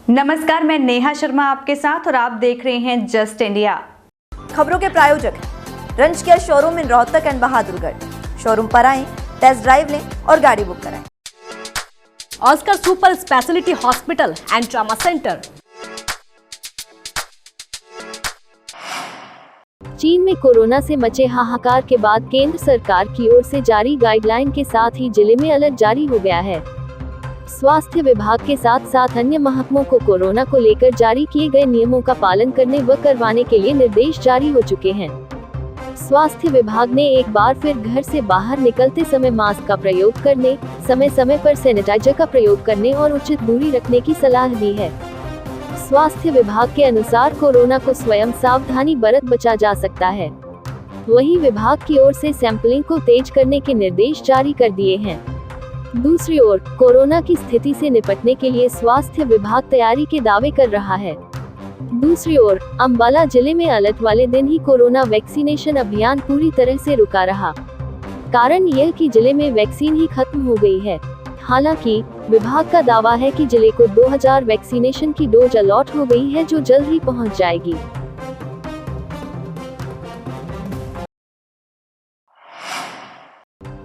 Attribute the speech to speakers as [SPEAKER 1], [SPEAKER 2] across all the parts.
[SPEAKER 1] नमस्कार, मैं नेहा शर्मा आपके साथ और आप देख रहे हैं जस्ट इंडिया।
[SPEAKER 2] खबरों के प्रायोजक हैं रंज care showroom in Rohtak and Bahadurgarh. Showroom पर आएं, टेस्ट ड्राइव लें और गाड़ी बुक कराएं।
[SPEAKER 3] Oscar super speciality hospital and trauma centre.
[SPEAKER 4] चीन में कोरोना से मचे हाहाकार के बाद केंद्र सरकार की ओर से जारी गाइडलाइन के साथ ही जिले में अलर्ट जारी हो गया है। स्वास्थ्य विभाग के साथ साथ अन्य महकमों को कोरोना को लेकर जारी किए गए नियमों का पालन करने व करवाने के लिए निर्देश जारी हो चुके हैं। स्वास्थ्य विभाग ने एक बार फिर घर से बाहर निकलते समय मास्क का प्रयोग करने, समय समय पर सैनिटाइजर का प्रयोग करने और उचित दूरी रखने की सलाह दी है। स्वास्थ्य विभाग के अनुसार कोरोना को स्वयं सावधानी बरत बचा जा सकता है। वहीं विभाग की ओर से सैंपलिंग को तेज करने के निर्देश जारी कर दिए हैं। दूसरी ओर कोरोना की स्थिति से निपटने के लिए स्वास्थ्य विभाग तैयारी के दावे कर रहा है। दूसरी ओर अंबाला जिले में अलर्ट वाले दिन ही कोरोना वैक्सीनेशन अभियान पूरी तरह से रुका रहा। कारण यह कि जिले में वैक्सीन ही खत्म हो गई है। हालांकि विभाग का दावा है कि जिले को 2000 वैक्सीनेशन की डोज अलॉट हो गई है, जो जल्द ही पहुंच जाएगी।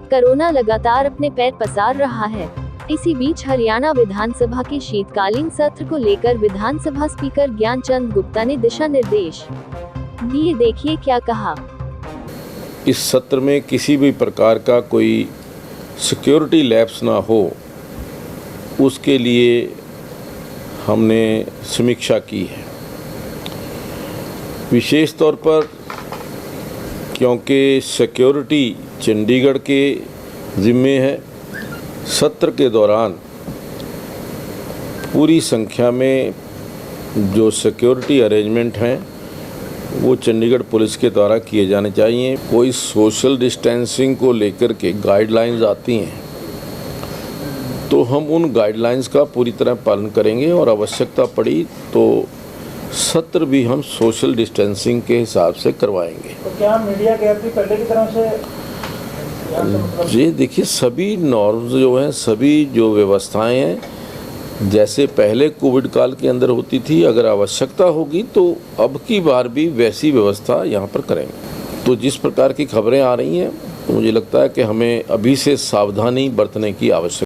[SPEAKER 4] कोरोना लगातार अपने पैर पसार रहा है। इसी बीच हरियाणा विधानसभा के शीतकालीन सत्र को लेकर विधानसभा स्पीकर ज्ञानचंद गुप्ता ने दिशा निर्देश दिए। देखिए क्या कहा।
[SPEAKER 5] इस सत्र में किसी भी प्रकार का कोई सिक्योरिटी लैप्स ना हो, उसके लिए हमने समीक्षा की है। विशेष तौर पर क्योंकि सिक्योरिटी चंडीगढ़ के जिम्मे है, सत्र के दौरान पूरी संख्या में जो सिक्योरिटी अरेंजमेंट हैं वो चंडीगढ़ पुलिस के द्वारा किए जाने चाहिए। कोई सोशल डिस्टेंसिंग को लेकर के गाइडलाइंस आती हैं तो हम उन गाइडलाइंस का पूरी तरह पालन करेंगे और आवश्यकता पड़ी तो सत्र भी हम सोशल डिस्टेंसिंग के हिसाब से करवाएंगे।
[SPEAKER 6] तो क्या मीडिया गैप भी पहले की तरह से?
[SPEAKER 5] जी देखिए, सभी नॉर्म्स जो हैं, सभी जो व्यवस्थाएं हैं जैसे पहले कोविड काल के अंदर होती थी, अगर आवश्यकता होगी तो अब की बार भी वैसी व्यवस्था यहाँ पर करेंगे। तो जिस प्रकार की खबरें आ रही हैं तो मुझे लगता है कि हमें अभी से सावधानी बरतने की आवश्यकता।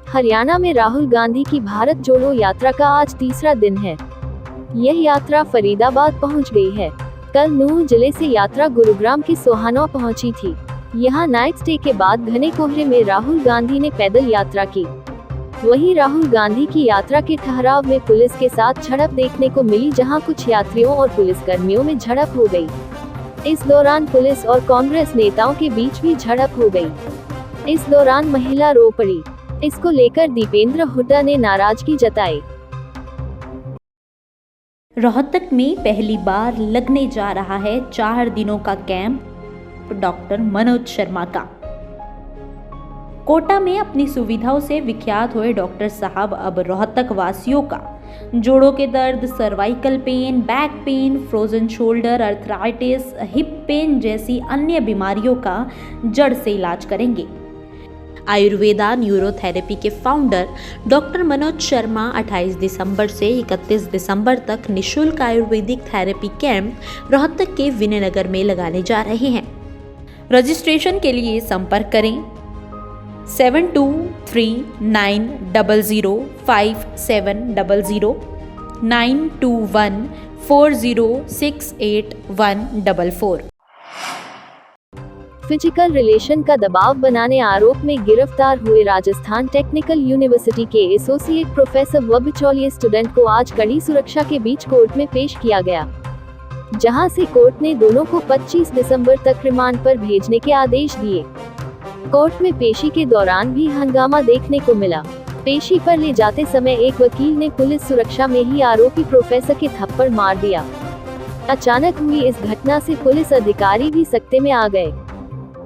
[SPEAKER 4] हरियाणा में राहुल गांधी की भारत जोड़ो यात्रा का आज तीसरा दिन है। यह यात्रा फरीदाबाद पहुंच गई है। कल नूंह जिले से यात्रा गुरुग्राम की सोहानौ पहुंची थी। यहां नाइट स्टे के बाद घने कोहरे में राहुल गांधी ने पैदल यात्रा की। वहीं राहुल गांधी की यात्रा के ठहराव में पुलिस के साथ झड़प देखने को मिली, जहां कुछ यात्रियों और पुलिसकर्मियों में झड़प हो गई। इस दौरान पुलिस और कांग्रेस नेताओं के बीच भी झड़प हो गई। इस दौरान महिला रो पड़ी। इसको लेकर दीपेंद्र हुड्डा ने नाराजगी जताई।
[SPEAKER 7] रोहतक में पहली बार लगने जा रहा है 4 दिनों का कैंप डॉक्टर मनोज शर्मा का। कोटा में अपनी सुविधाओं से विख्यात हुए डॉक्टर साहब अब रोहतक वासियों का जोड़ों के दर्द, cervical pain, back pain, frozen shoulder, arthritis, hip pain जैसी अन्य बीमारियों का जड़ से इलाज करेंगे। आयुर्वेदा न्यूरोथेरेपी के फाउंडर डॉक्टर मनोज शर्मा 28 दिसंबर से 31 दिसंबर तक निशुल्क आयुर्वेदिक थेरेपी कैंप रोहतक के विनयनगर में लगाने जा रहे हैं। रजिस्ट्रेशन के लिए संपर्क करें 7239005700 921406844।
[SPEAKER 4] फिजिकल रिलेशन का दबाव बनाने आरोप में गिरफ्तार हुए राजस्थान टेक्निकल यूनिवर्सिटी के एसोसिएट प्रोफेसर व बिचौलिए स्टूडेंट को आज कड़ी सुरक्षा के बीच कोर्ट में पेश किया गया, जहां से कोर्ट ने दोनों को 25 दिसंबर तक रिमांड पर भेजने के आदेश दिए। कोर्ट में पेशी के दौरान भी हंगामा देखने को मिला। पेशी पर ले जाते समय एक वकील ने पुलिस सुरक्षा में ही आरोपी प्रोफेसर के थप्पड़ मार दिया। अचानक हुई इस घटना से पुलिस अधिकारी भी सकते में आ गए।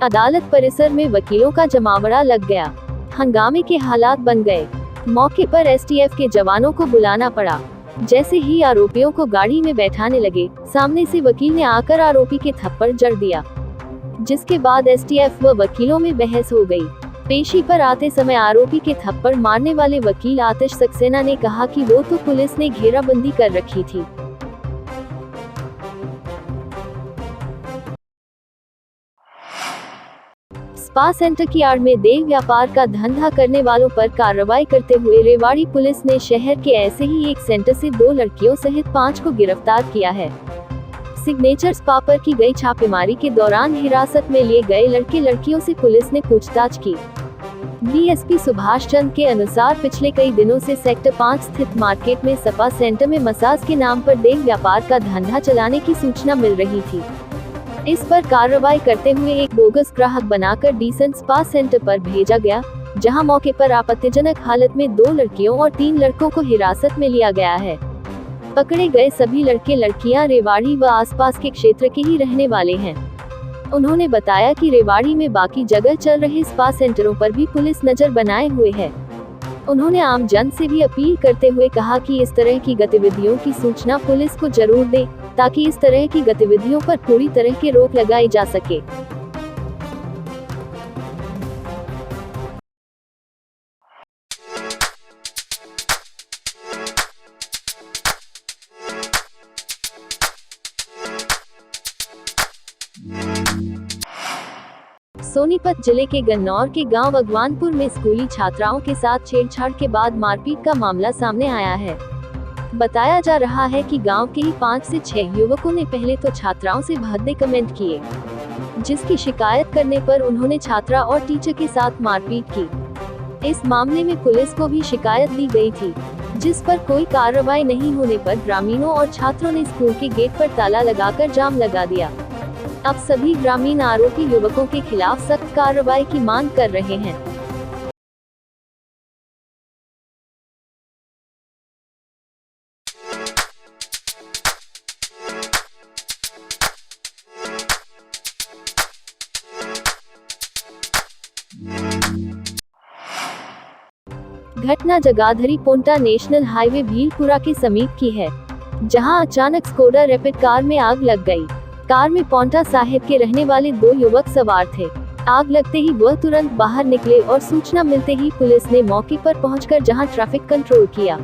[SPEAKER 4] अदालत परिसर में वकीलों का जमावड़ा लग गया। हंगामे के हालात बन गए। मौके पर एसटीएफ के जवानों को बुलाना पड़ा। जैसे ही आरोपियों को गाड़ी में बैठाने लगे, सामने से वकील ने आकर आरोपी के थप्पड़ जड़ दिया, जिसके बाद एसटीएफ व वकीलों में बहस हो गई। पेशी पर आते समय आरोपी के थप्पड़ मारने वाले वकील आतिश सक्सेना ने कहा कि वो तो पुलिस ने घेराबंदी कर रखी थी। स्पा सेंटर की आड़ में देह व्यापार का धंधा करने वालों पर कार्रवाई करते हुए रेवाड़ी पुलिस ने शहर के ऐसे ही एक सेंटर से 2 लड़कियों सहित 5 को गिरफ्तार किया है। सिग्नेचर स्पा पर की गई छापेमारी के दौरान हिरासत में लिए गए लड़के लड़कियों से पुलिस ने पूछताछ की। डीएसपी सुभाष चंद के अनुसार पिछले कई दिनों से सेक्टर 5 स्थित मार्केट में स्पा सेंटर में मसाज के नाम पर देह व्यापार का धंधा चलाने की सूचना मिल रही थी। इस पर कार्रवाई करते हुए एक बोगस ग्राहक बनाकर डिसेंट स्पा सेंटर पर भेजा गया, जहां मौके पर आपत्तिजनक हालत में 2 लड़कियों और 3 लड़कों को हिरासत में लिया गया है। पकड़े गए सभी लड़के लड़कियां रेवाड़ी व आसपास के क्षेत्र के ही रहने वाले हैं। उन्होंने बताया कि रेवाड़ी में बाकी जगह चल रहे स्पा सेंटरों पर भी पुलिस नजर बनाए हुए है। उन्होंने आम जन से भी अपील करते हुए कहा कि इस तरह की गतिविधियों की सूचना पुलिस को जरूर दे, ताकि इस तरह की गतिविधियों पर पूरी तरह की रोक लगाई जा सके। सोनीपत जिले के गन्नौर के गांव भगवानपुर में स्कूली छात्राओं के साथ छेड़छाड़ के बाद मारपीट का मामला सामने आया है। बताया जा रहा है कि गांव के ही 5 से 6 युवकों ने पहले तो छात्राओं से भद्दे कमेंट किए, जिसकी शिकायत करने पर उन्होंने छात्रा और टीचर के साथ मारपीट की। इस मामले में पुलिस को भी शिकायत दी गई थी, जिस पर कोई कार्रवाई नहीं होने पर ग्रामीणों और छात्रों ने स्कूल के गेट पर ताला लगाकर जाम लगा दिया। अब सभी ग्रामीण आरोपी युवकों के खिलाफ सख्त कार्रवाई की मांग कर रहे हैं। घटना जगाधरी पोंटा नेशनल हाईवे भीलपुरा के समीप की है, जहां अचानक स्कोडा रैपिड कार में आग लग गई। कार में पोंटा साहिब के रहने वाले 2 युवक सवार थे। आग लगते ही वह तुरंत बाहर निकले और सूचना मिलते ही पुलिस ने मौके पर पहुंचकर जहां ट्रैफिक कंट्रोल किया,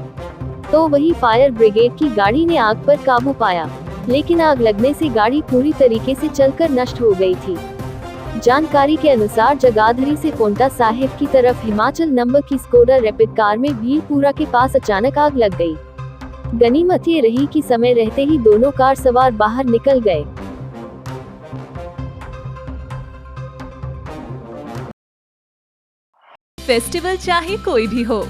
[SPEAKER 4] तो वही फायर ब्रिगेड की गाड़ी ने आग पर काबू पाया, लेकिन आग लगने से गाड़ी पूरी तरीके से जलकर नष्ट हो गई थी। जानकारी के अनुसार जगाधरी से पोंटा साहिब की तरफ हिमाचल नंबर की स्कोडा रैपिड कार में भीलपुरा के पास अचानक आग लग गई। गनीमत ये रही कि समय रहते ही दोनों कार सवार बाहर निकल गए।
[SPEAKER 8] फेस्टिवल चाहे कोई भी हो,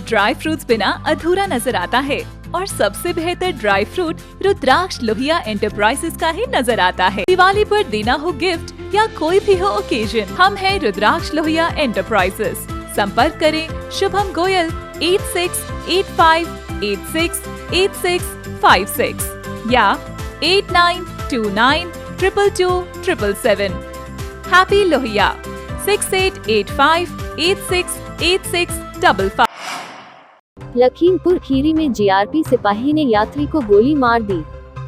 [SPEAKER 8] ड्राई फ्रूट्स बिना अधूरा नजर आता है, और सबसे बेहतर ड्राई फ्रूट रुद्राक्ष लोहिया एंटरप्राइजेस का ही नजर आता है। दिवाली पर देना हो गिफ्ट या कोई भी हो ओकेजन, हम हैं रुद्राक्ष लोहिया एंटरप्राइजेस। संपर्क करें शुभम गोयल 8685868656 या 8929227777। हैप्पी लोहिया 6885868655।
[SPEAKER 4] लखीमपुर खीरी में जीआरपी सिपाही ने यात्री को गोली मार दी,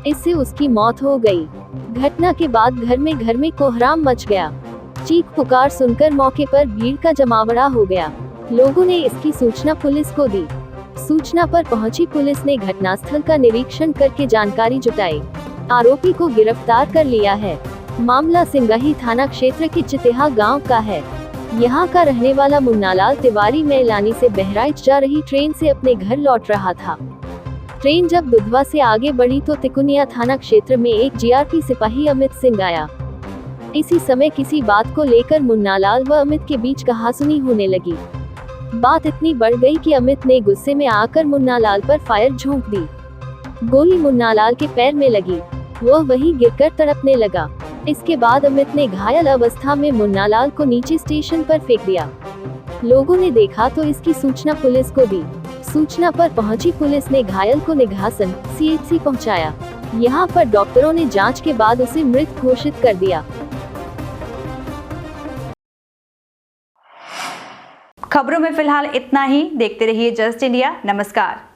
[SPEAKER 4] इससे उसकी मौत हो गई। घटना के बाद घर में कोहराम मच गया। चीख पुकार सुनकर मौके पर भीड़ का जमावड़ा हो गया। लोगों ने इसकी सूचना पुलिस को दी। सूचना पर पहुंची पुलिस ने घटनास्थल का निरीक्षण करके जानकारी जुटाई। आरोपी को गिरफ्तार कर लिया है। मामला सिंगाही थाना क्षेत्र के चितेहा गांव का है। यहां का रहने वाला मुन्नालाल तिवारी मैलानी से बहराइच जा रही ट्रेन से अपने घर लौट रहा था। ट्रेन जब दुधवा से आगे बढ़ी तो तिकुनिया थाना क्षेत्र में एक जीआरपी सिपाही अमित सिंह आया। इसी समय किसी बात को लेकर मुन्नालाल व अमित के बीच कहासुनी होने लगी। बात इतनी बढ़ गई कि अमित ने गुस्से में आकर मुन्नालाल पर फायर झोंक दी। गोली मुन्नालाल के पैर में लगी, वह वहीं गिरकर तड़पने लगा। इसके बाद अमित ने घायल अवस्था में मुन्नालाल को नीचे स्टेशन पर फेंक दिया। लोगों ने देखा तो इसकी सूचना पुलिस को दी। सूचना पर पहुंची पुलिस ने घायल को निघासन सीएचसी पहुंचाया। यहां पर डॉक्टरों ने जांच के बाद उसे मृत घोषित कर दिया।
[SPEAKER 1] खबरों में फिलहाल इतना ही। देखते रहिए जस्ट इंडिया। नमस्कार।